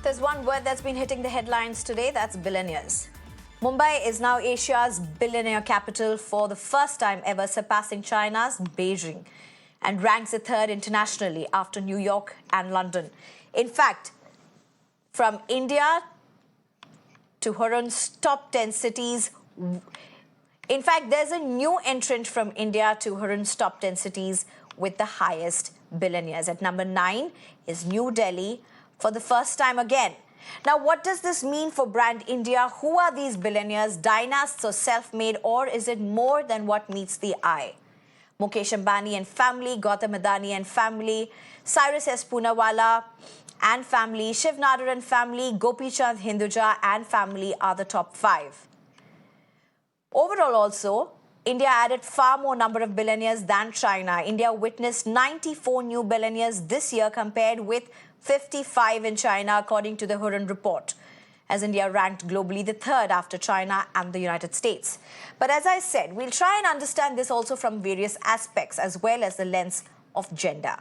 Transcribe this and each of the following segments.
there's one word that's been hitting the headlines today, that's billionaires. Mumbai is now Asia's billionaire capital for the first time ever, surpassing China's Beijing, and ranks the third internationally after New York and London. In fact, from India to Hurun's top 10 cities, in fact, there's a new entrant from India to Hurun's top 10 cities with the highest billionaires. At number 9 is New Delhi for the first time again. Now, what does this mean for brand India? Who are these billionaires, dynasts or self-made, or is it more than what meets the eye? Mukesh Ambani and family, Gautam Adani and family, Cyrus S. Poonawalla and family, Shiv Nadar and family, Gopi Chand Hinduja and family are the top 5. Overall also, India added far more number of billionaires than China. India witnessed 94 new billionaires this year compared with 55 in China, according to the Hurun report, as India ranked globally the third after China and the United States. But as I said, we'll try and understand this also from various aspects as well as the lens of gender.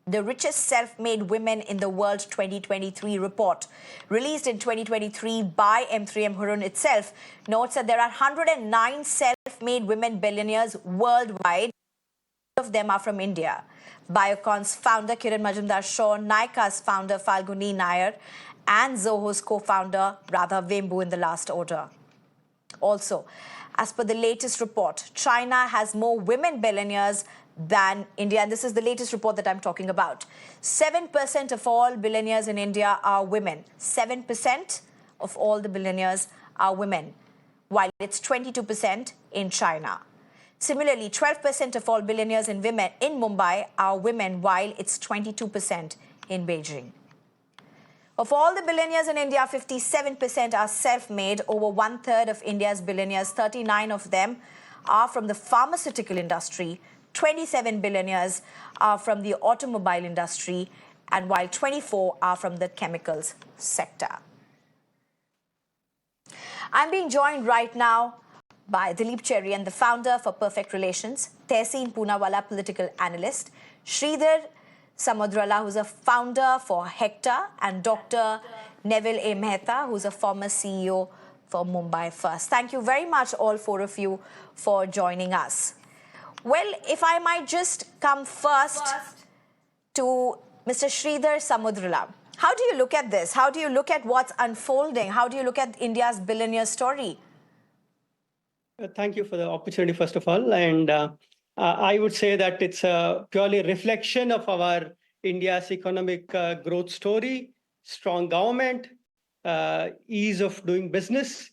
The richest self-made women in the world 2023 report, released in 2023 by M3M Hurun itself, notes that there are 109 self-made women billionaires worldwide. Of them are from India. Biocon's founder Kiran Majumdar-Shaw, Nykaa's founder Falguni Nair, and Zoho's co-founder Radha Vembu in the last order. Also, as per the latest report, China has more women billionaires than India, and this is the latest report that I'm talking about. 7% of all billionaires in India are women. 7% of all the billionaires are women, while it's 22% in China. Similarly, 12% of all billionaires in Mumbai are women, while it's 22% in Beijing. Of all the billionaires in India, 57% are self-made. Over one-third of India's billionaires, 39 of them, are from the pharmaceutical industry. 27 billionaires are from the automobile industry, and while 24 are from the chemicals sector. I'm being joined right now by Dilip Cherian, the founder for Perfect Relations, Tehseen Poonawalla, political analyst, Sridhar Samudrala, who's a founder for Hecta, and Dr. Neville A. Mehta, who's a former CEO for Mumbai First. Thank you very much, all four of you, for joining us. Well, if I might just come first to Mr. Sridhar Samudrala. How do you look at this? How do you look at what's unfolding? How do you look at India's billionaire story? Thank you for the opportunity, first of all. And I would say that it's a purely reflection of our India's economic growth story, strong government, ease of doing business.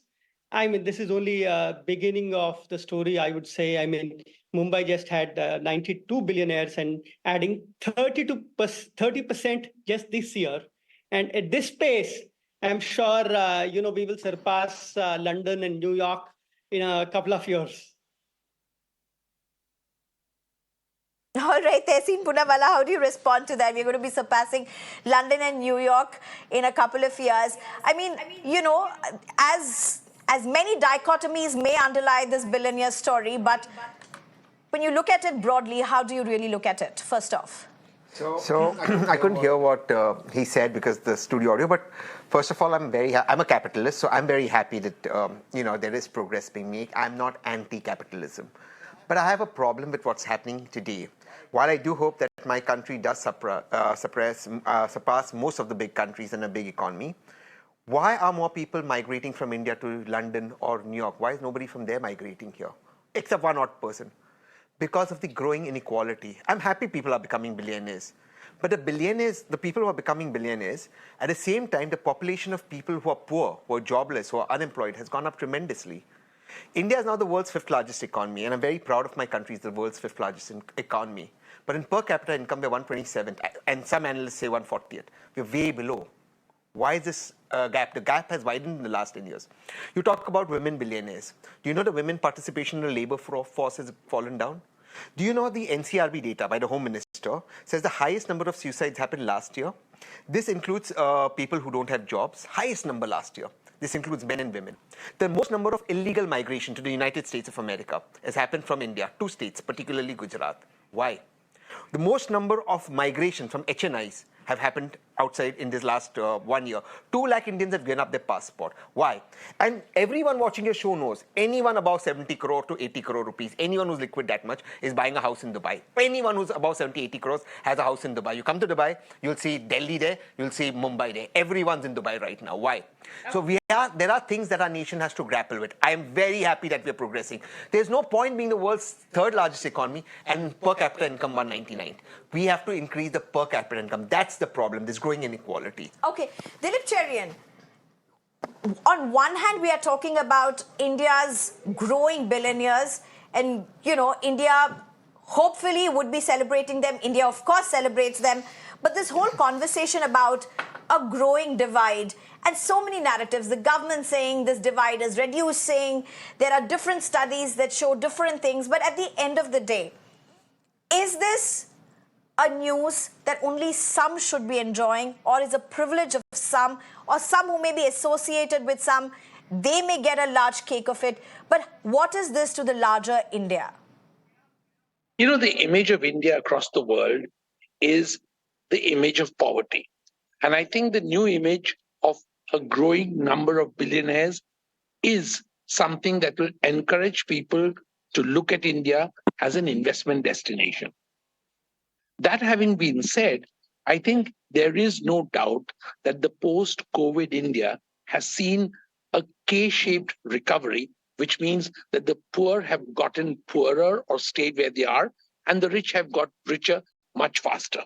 I mean, this is only a beginning of the story, I would say. I mean, Mumbai just had 92 billionaires and adding 30% just this year. And at this pace, I'm sure, we will surpass London and New York in a couple of years. All right, Tehseen Poonawalla, how do you respond to that? We're going to be surpassing London and New York in a couple of years. I mean, as many dichotomies may underlie this billionaire story, but when you look at it broadly, how do you really look at it, first off? So I couldn't hear what he said because the studio audio, but first of all, I'm a capitalist, so I'm very happy that, there is progress being made. I'm not anti-capitalism, but I have a problem with what's happening today. While I do hope that my country does surpass most of the big countries in a big economy, why are more people migrating from India to London or New York? Why is nobody from there migrating here, except one odd person? Because of the growing inequality. I'm happy people are becoming billionaires. But the people who are becoming billionaires, at the same time, the population of people who are poor, who are jobless, who are unemployed has gone up tremendously. India is now the world's 5th largest economy, and I'm very proud of my country as the world's 5th largest economy. But in per capita income, we're 127th, and some analysts say 140th. We're way below. Why is this gap? The gap has widened in the last 10 years. You talk about women billionaires. Do you know the women participation in the labor force has fallen down? Do you know the NCRB data by the Home Minister says the highest number of suicides happened last year? This includes people who don't have jobs. Highest number last year. This includes men and women. The most number of illegal migration to the United States of America has happened from India, 2 states, particularly Gujarat. Why? The most number of migration from HNIs have happened outside in this last 1 year. 2 lakh Indians have given up their passport. Why? And everyone watching your show knows anyone above 70 crore to 80 crore rupees, anyone who's liquid that much is buying a house in Dubai. Anyone who's above 70, 80 crores has a house in Dubai. You come to Dubai, you'll see Delhi there, you'll see Mumbai there. Everyone's in Dubai right now. Why? So there are things that our nation has to grapple with. I am very happy that we're progressing. There's no point being the world's third largest economy and per capita income 199. We have to increase the per capita income. That's the problem. There's growing inequality. Okay, Dilip Cherian, on one hand, we are talking about India's growing billionaires, and India hopefully would be celebrating them. India, of course, celebrates them. But this whole conversation about a growing divide and so many narratives, the government saying this divide is reducing, there are different studies that show different things. But at the end of the day, is this a news that only some should be enjoying, or is a privilege of some, or some who may be associated with some, they may get a large cake of it? But what is this to the larger India? The image of India across the world is the image of poverty. And I think the new image of a growing number of billionaires is something that will encourage people to look at India as an investment destination. That having been said, I think there is no doubt that the post-COVID India has seen a K-shaped recovery, which means that the poor have gotten poorer or stayed where they are, and the rich have got richer much faster.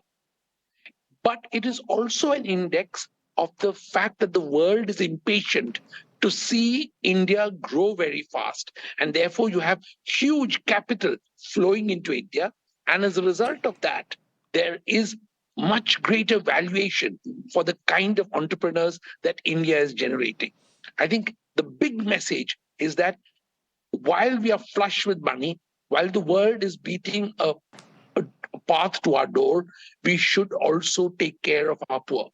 But it is also an index of the fact that the world is impatient to see India grow very fast. And therefore, you have huge capital flowing into India. And as a result of that, there is much greater valuation for the kind of entrepreneurs that India is generating. I think the big message is that while we are flush with money, while the world is beating a path to our door, we should also take care of our poor.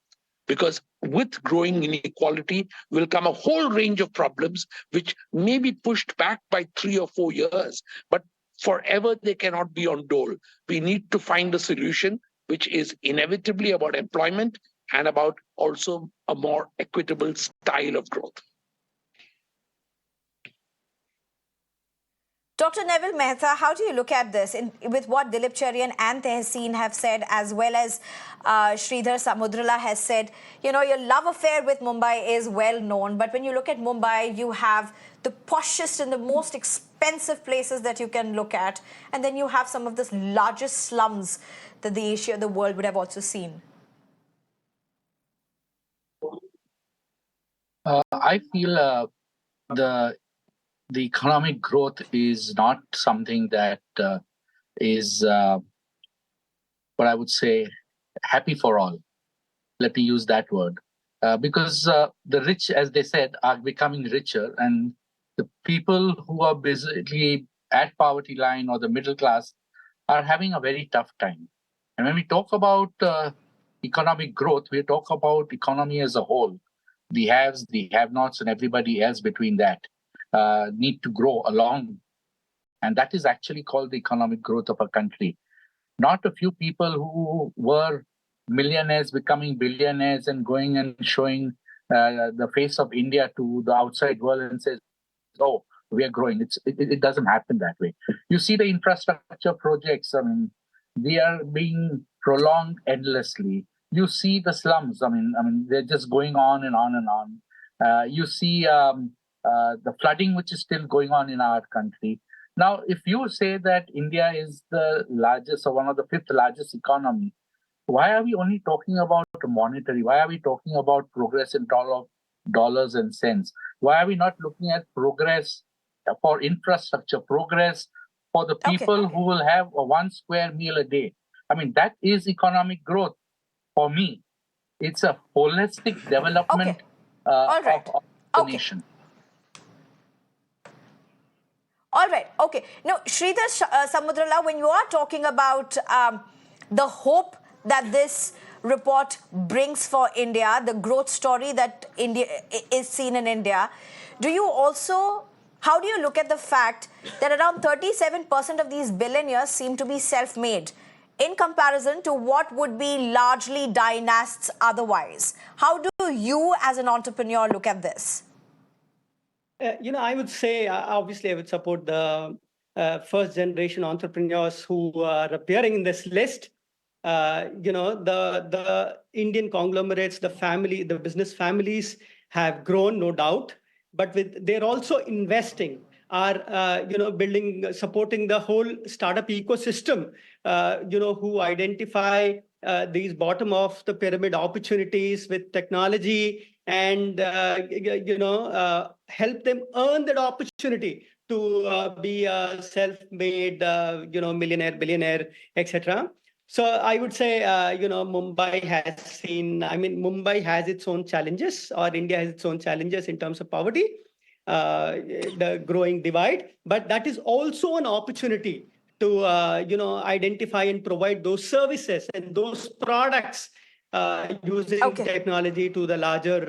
Because with growing inequality will come a whole range of problems which may be pushed back by 3 or 4 years, but forever they cannot be on dole. We need to find a solution which is inevitably about employment and about also a more equitable style of growth. Dr. Neville Mehta, how do you look at this with what Dilip Cherian and Tehseen have said, as well as Sridhar Samudrala has said? Your love affair with Mumbai is well known, but when you look at Mumbai, you have the poshest and the most expensive places that you can look at, and then you have some of the largest slums that the world would have also seen. I feel the economic growth is not something that is what I would say happy for all. Let me use that word. Because the rich, as they said, are becoming richer, and the people who are basically at poverty line or the middle class are having a very tough time. And when we talk about economic growth, we talk about economy as a whole. The haves, the have-nots, and everybody else between that need to grow along. And that is actually called the economic growth of a country. Not a few people who were millionaires becoming billionaires and going and showing the face of India to the outside world and says, oh, we are growing. It doesn't happen that way. You see the infrastructure projects, they are being prolonged endlessly. You see the slums, they're just going on and on and on. You see the flooding, which is still going on in our country. Now, if you say that India is the largest or one of the 5th largest economy, why are we only talking about monetary? Why are we talking about progress in dollars and cents? Why are we not looking at progress for infrastructure, progress for the people who will have a 1 square meal a day? That is economic growth for me. It's a holistic development of the nation. All right. Okay. Now, Sridhar Samudrala, when you are talking about the hope that this report brings for India, the growth story that India is seen in India, how do you look at the fact that around 37% of these billionaires seem to be self-made? in comparison to what would be largely dynasts otherwise. How do you as an entrepreneur look at this? I would say, obviously, I would support the first generation entrepreneurs who are appearing in this list. The Indian conglomerates, the business families have grown, no doubt, but they're also investing, are building, supporting the whole startup ecosystem. Who identify these bottom of the pyramid opportunities with technology and help them earn that opportunity to be a self-made millionaire, billionaire, etc. So I would say Mumbai has its own challenges, or India has its own challenges in terms of poverty, the growing divide, but that is also an opportunity to identify and provide those services and those products using technology to the larger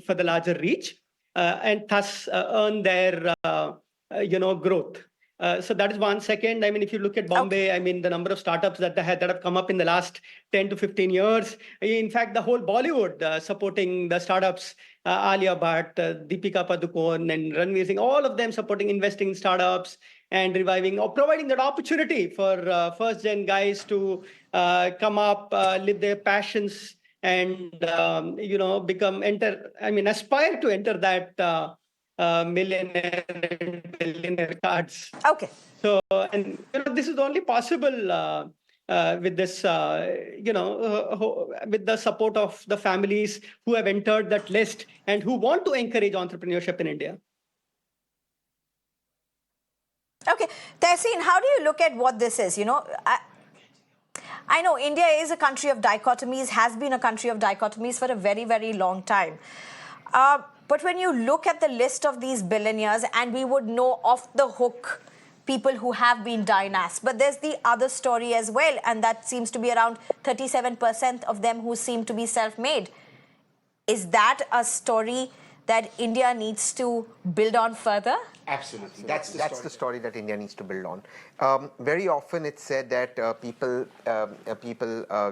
for the larger reach, and thus earn their growth. So that is one. Second, if you look at Bombay, the number of startups that have come up in the last 10 to 15 years. In fact, the whole Bollywood supporting the startups, Alia Bhatt, Deepika Padukone, and Ranveer Singh, all of them supporting, investing in startups and reviving or providing that opportunity for first-gen guys to come up, live their passions, and aspire to enter that millionaire and billionaire cards. Okay. So, and this is only possible with this, with the support of the families who have entered that list and who want to encourage entrepreneurship in India. Okay, Tehseen, how do you look at what this is? I know India is a country of dichotomies, has been a country of dichotomies for a very, very long time. But when you look at the list of these billionaires, and we would know off the hook people who have been dynasts, but there's the other story as well, and that seems to be around 37% of them who seem to be self-made. Is that a story that India needs to build on further? Absolutely. That's the story that India needs to build on. Very often it's said that people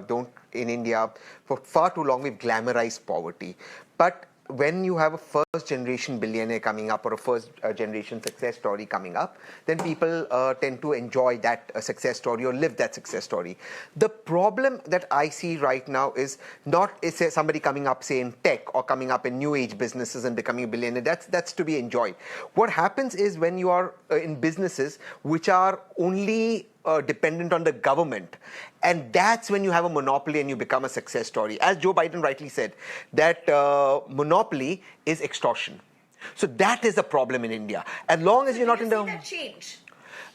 don't, in India, for far too long we've glamorized poverty. But when you have a first generation billionaire coming up or a first generation success story coming up, then people tend to enjoy that success story or live that success story. The problem that I see right now is not somebody coming up, say, in tech or coming up in new age businesses and becoming a billionaire. That's to be enjoyed. What happens is when you are in businesses which are only dependent on the government, and that's when you have a monopoly and you become a success story. As Joe Biden rightly said, that monopoly is extortion. So that is the problem in India. As long as you're not in the... that change?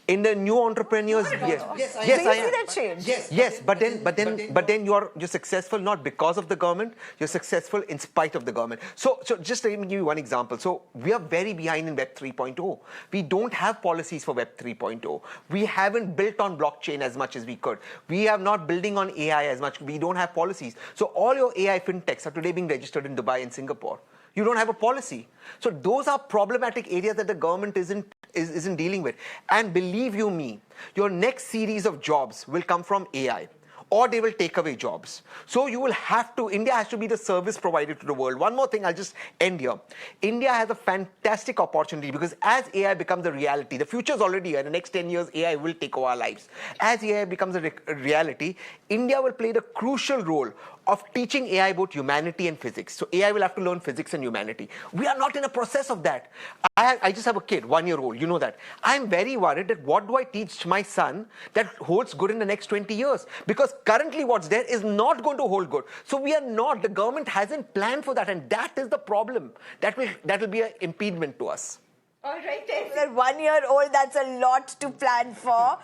In the new entrepreneurs, yes, do you see that change? Yes, but then you're successful not because of the government. You're successful in spite of the government. So just let me give you one example. So we are very behind in Web 3.0. We don't have policies for Web 3.0. We haven't built on blockchain as much as we could. We are not building on AI as much. We don't have policies. So all your AI fintechs are today being registered in Dubai and Singapore. You don't have a policy. So those are problematic areas that the government isn't dealing with. And believe you me, your next series of jobs will come from AI, or they will take away jobs. So you will have to, India has to be the service provider to the world. One more thing, I'll just end here. India has a fantastic opportunity because as AI becomes a reality, the future is already here. In the next 10 years, AI will take over our lives. As AI becomes a reality, India will play the crucial role of teaching AI about humanity and physics. So AI will have to learn physics and humanity. We are not in a process of that. I just have a kid, 1 year old, you know that. I'm very worried that what do I teach my son that holds good in the next 20 years? Because currently what's there is not going to hold good. So we are not, the government hasn't planned for that, and that is the problem. That will be an impediment to us. All right, at 1 year old, that's a lot to plan for.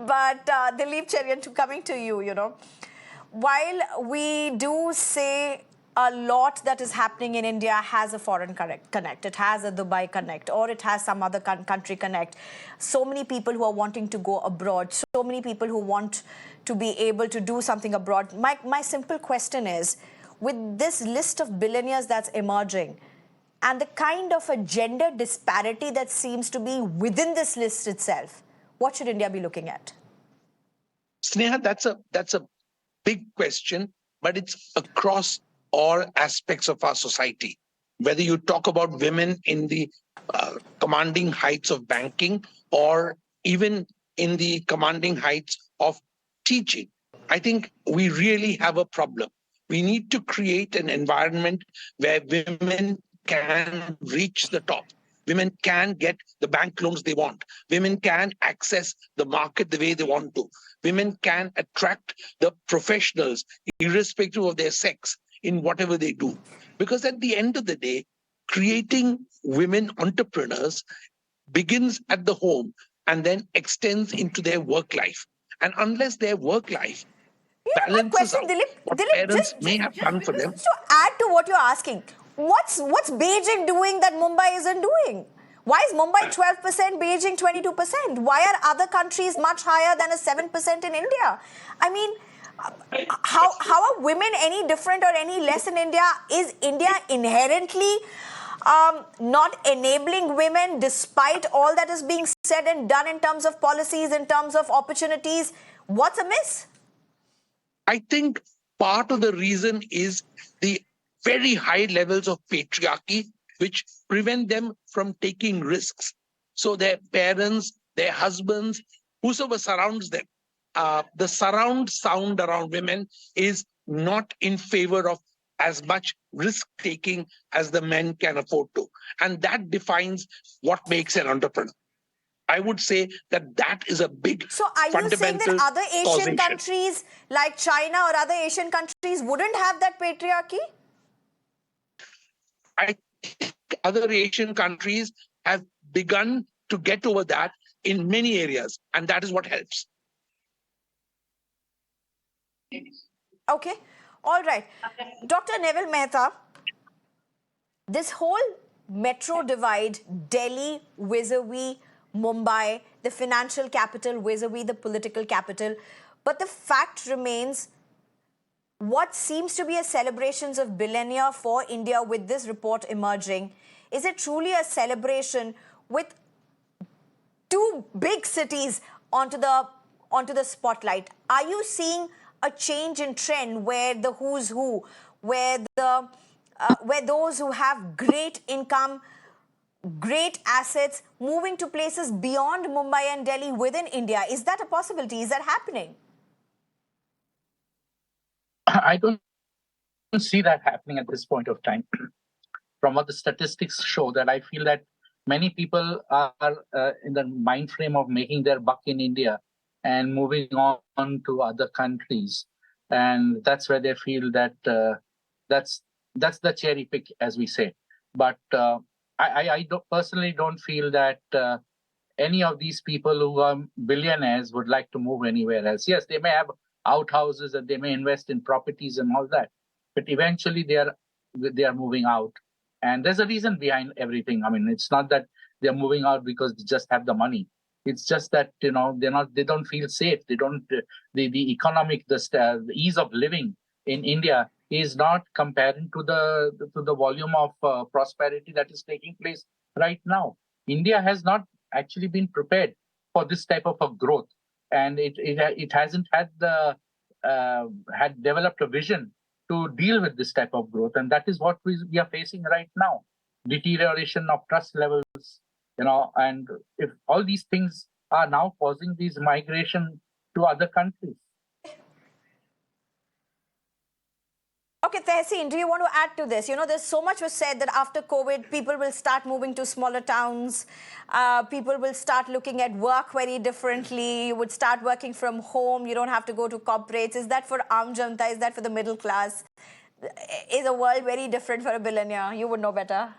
But Dilip Cherian, coming to you, while we do say a lot that is happening in India has a foreign connect, it has a Dubai connect, or it has some other country connect. So many people who are wanting to go abroad, so many people who want to be able to do something abroad. My simple question is, with this list of billionaires that's emerging, and the kind of a gender disparity that seems to be within this list itself, what should India be looking at? Sneha, that's a big question, but it's across all aspects of our society. Whether you talk about women in the commanding heights of banking or even in the commanding heights of teaching, I think we really have a problem. We need to create an environment where women can reach the top. Women can get the bank loans they want. Women can access the market the way they want to. Women can attract the professionals, irrespective of their sex, in whatever they do. Because at the end of the day, creating women entrepreneurs begins at the home and then extends into their work life. And unless their work life My balances question, out Dilip, what Dilip, parents may have done for them. just to add to what you're asking, what's Beijing doing that Mumbai isn't doing? Why is Mumbai 12%, Beijing 22%? Why are other countries much higher than a 7% in India? I mean, how are women any different or any less in India? Is India inherently not enabling women despite all that is being said and done in terms of policies, in terms of opportunities? What's amiss? I think part of the reason is the very high levels of patriarchy, which prevent them from taking risks. So their parents, their husbands, whosoever surrounds them, the surround sound around women is not in favor of as much risk taking as the men can afford to. And that defines what makes an entrepreneur. I would say that is a big So are you saying that fundamental other Asian causation. countries like China or other Asian countries wouldn't have that patriarchy? I think other Asian countries have begun to get over that in many areas, and that is what helps. Okay, all right. Dr. Neville Mehta, this whole metro divide, Delhi vis-a-vis Mumbai, the financial capital vis-a-vis the political capital, but the fact remains, what seems to be a celebrations of billionaire for India with this report emerging, is it truly a celebration with two big cities onto the spotlight? Are you seeing a change in trend where the who's who, where those who have great income, great assets, moving to places beyond Mumbai and Delhi within India? Is that a possibility? Is that happening? I don't see that happening at this point of time. From what the statistics show, that I feel that many people are in the mind frame of making their buck in India and moving on to other countries, and that's where they feel that that's the cherry pick, as we say. But I personally don't feel that any of these people who are billionaires would like to move anywhere else. Yes, they may have outhouses and they may invest in properties and all that, but eventually they are moving out. And there's a reason behind everything. I mean, it's not that they're moving out because they just have the money. It's just that they don't feel safe. They don't the economic the ease of living in India is not comparing to the volume of prosperity that is taking place right now. India has not actually been prepared for this type of a growth, and it hasn't had had developed a vision to deal with this type of growth, and that is what we are facing right now: deterioration of trust levels, and if all these things are now causing these migration to other countries. Okay, Tehseen, do you want to add to this? There's so much was said that after COVID, people will start moving to smaller towns. People will start looking at work very differently. You would start working from home. You don't have to go to corporates. Is that for Aam Janata? Is that for the middle class? Is a world very different for a billionaire? You would know better.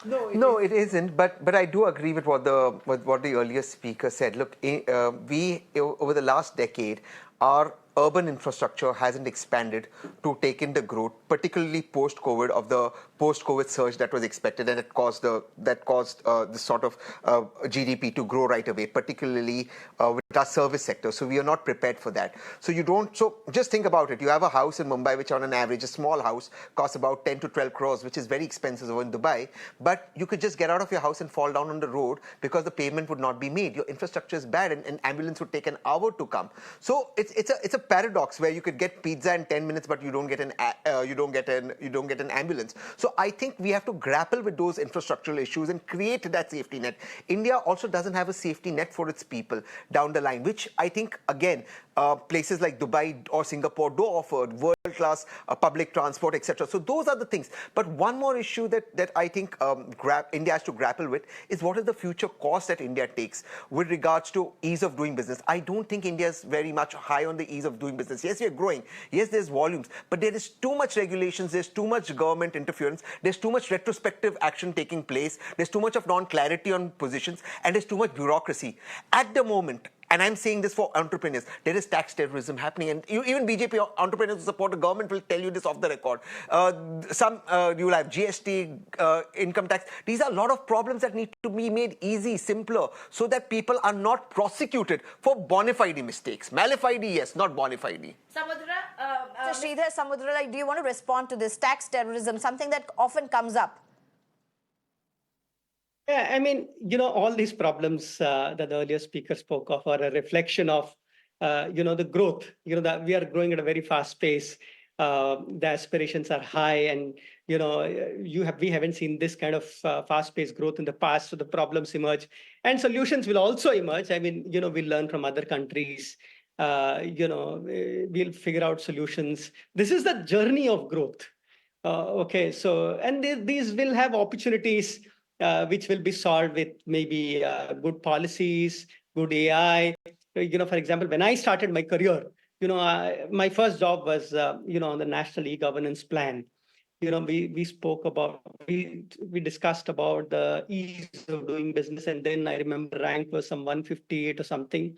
No, it isn't. But I do agree with what the earlier speaker said. Look, we over the last decade, our urban infrastructure hasn't expanded to take in the growth, particularly post-COVID, of the post-COVID surge that was expected, and it caused this sort of GDP to grow right away, particularly with our service sector. So we are not prepared for that. So just think about it. You have a house in Mumbai, which on an average, a small house, costs about 10 to 12 crores, which is very expensive over in Dubai. But you could just get out of your house and fall down on the road because the pavement would not be made. Your infrastructure is bad, and an ambulance would take an hour to come. So it's a paradox where you could get pizza in 10 minutes, but you don't get an ambulance. So I think we have to grapple with those infrastructural issues and create that safety net. India also doesn't have a safety net for its people down the line, which I think, again, places like Dubai or Singapore do offer world-class public transport, etc. So those are the things. But one more issue that I think India has to grapple with is what is the future cost that India takes with regards to ease of doing business. I don't think India is very much high on the ease of doing business. Yes, we are growing. Yes, there's volumes, but there is too much regulations. There's too much government interference. There's too much retrospective action taking place. There's too much of non-clarity on positions, and there's too much bureaucracy. At the moment, and I'm saying this for entrepreneurs, there is tax terrorism happening, and even BJP entrepreneurs who support the government will tell you this off the record. You will have GST, income tax. These are a lot of problems that need to be made easy, simpler, so that people are not prosecuted for bona fide mistakes. Mala fide, yes, not bona fide. So Sridhar Samudrala, do you want to respond to this tax terrorism, something that often comes up? Yeah, I mean, all these problems that the earlier speaker spoke of are a reflection of, the growth. That we are growing at a very fast pace. The aspirations are high, and we haven't seen this kind of fast-paced growth in the past. So the problems emerge, and solutions will also emerge. I mean, we'll learn from other countries. We'll figure out solutions. This is the journey of growth. Okay, so these will have opportunities. Which will be solved with maybe good policies, good AI. For example, when I started my career, my first job was, on the national e-governance plan. We spoke about, we discussed about the ease of doing business, and then I remember rank was some 158 or something.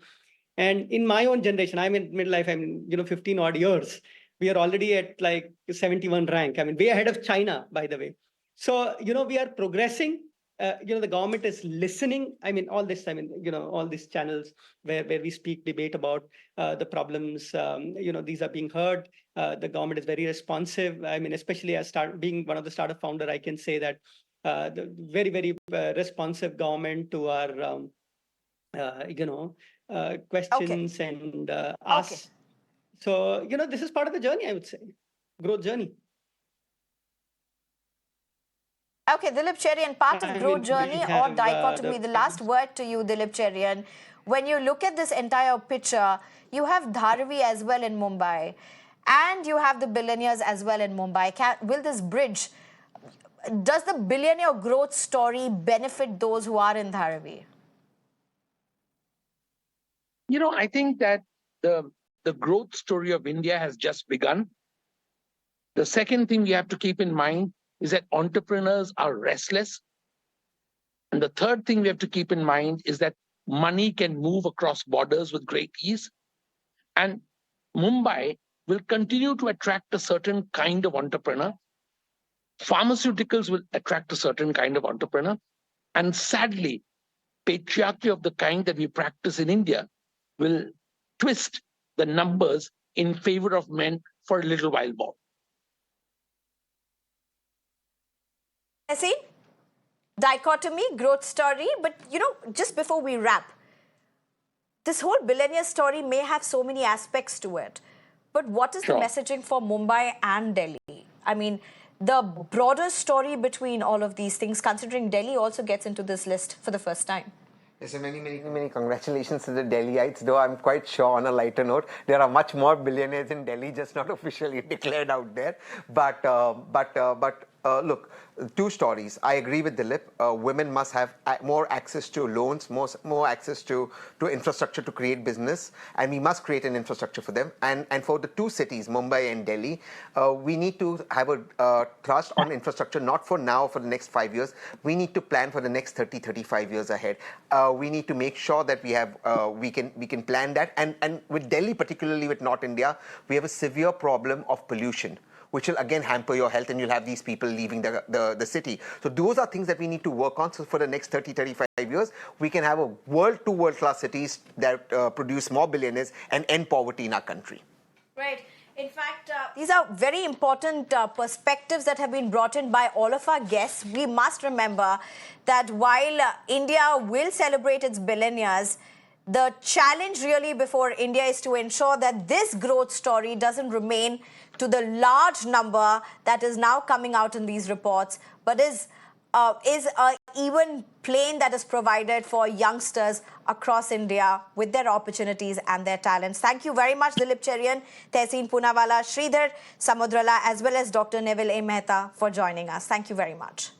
And in my own generation, I'm in midlife, 15 odd years. We are already at like 71 rank. I mean, way ahead of China, by the way. So, we are progressing. The government is listening. I mean, all this, all these channels where we speak, debate about the problems, these are being heard. The government is very responsive. I mean, especially as being one of the startup founder, I can say that the very, very responsive government to our, questions and asks. Okay. So, this is part of the journey, I would say, growth journey. Okay, Dilip Cherian, part of growth journey or dichotomy. The last word to you, Dilip Cherian. When you look at this entire picture, you have Dharavi as well in Mumbai, and you have the billionaires as well in Mumbai. Will this bridge, does the billionaire growth story benefit those who are in Dharavi? I think that the growth story of India has just begun. The second thing we have to keep in mind is that entrepreneurs are restless. And the third thing we have to keep in mind is that money can move across borders with great ease. And Mumbai will continue to attract a certain kind of entrepreneur. Pharmaceuticals will attract a certain kind of entrepreneur. And sadly, patriarchy of the kind that we practice in India will twist the numbers in favor of men for a little while more. See, dichotomy, growth story, but just before we wrap, this whole billionaire story may have so many aspects to it, but what is the messaging for Mumbai and Delhi? I mean, the broader story between all of these things, considering Delhi also gets into this list for the first time. Yes, so many congratulations to the Delhiites, though I'm quite sure on a lighter note, there are much more billionaires in Delhi, just not officially declared out there. But Look, two stories. I agree with Dilip. Women must have more access to loans, more access to infrastructure to create business, and we must create an infrastructure for them. And for the two cities, Mumbai and Delhi, we need to have a thrust on infrastructure, not for now, for the next 5 years. We need to plan for the next 30, 35 years ahead. We need to make sure that we can plan that. And with Delhi, particularly with North India, we have a severe problem of pollution, which will again hamper your health, and you'll have these people leaving the city. So those are things that we need to work on. So for the next 30, 35 years, we can have two world-class cities that produce more billionaires and end poverty in our country. Right. In fact, these are very important perspectives that have been brought in by all of our guests. We must remember that while India will celebrate its billionaires, the challenge really before India is to ensure that this growth story doesn't remain to the large number that is now coming out in these reports, but is an even plane that is provided for youngsters across India with their opportunities and their talents. Thank you very much, Dilip Cherian, Tehseen Poonawala, Sridhar Samudrala, as well as Dr. Neville A. Mehta for joining us. Thank you very much.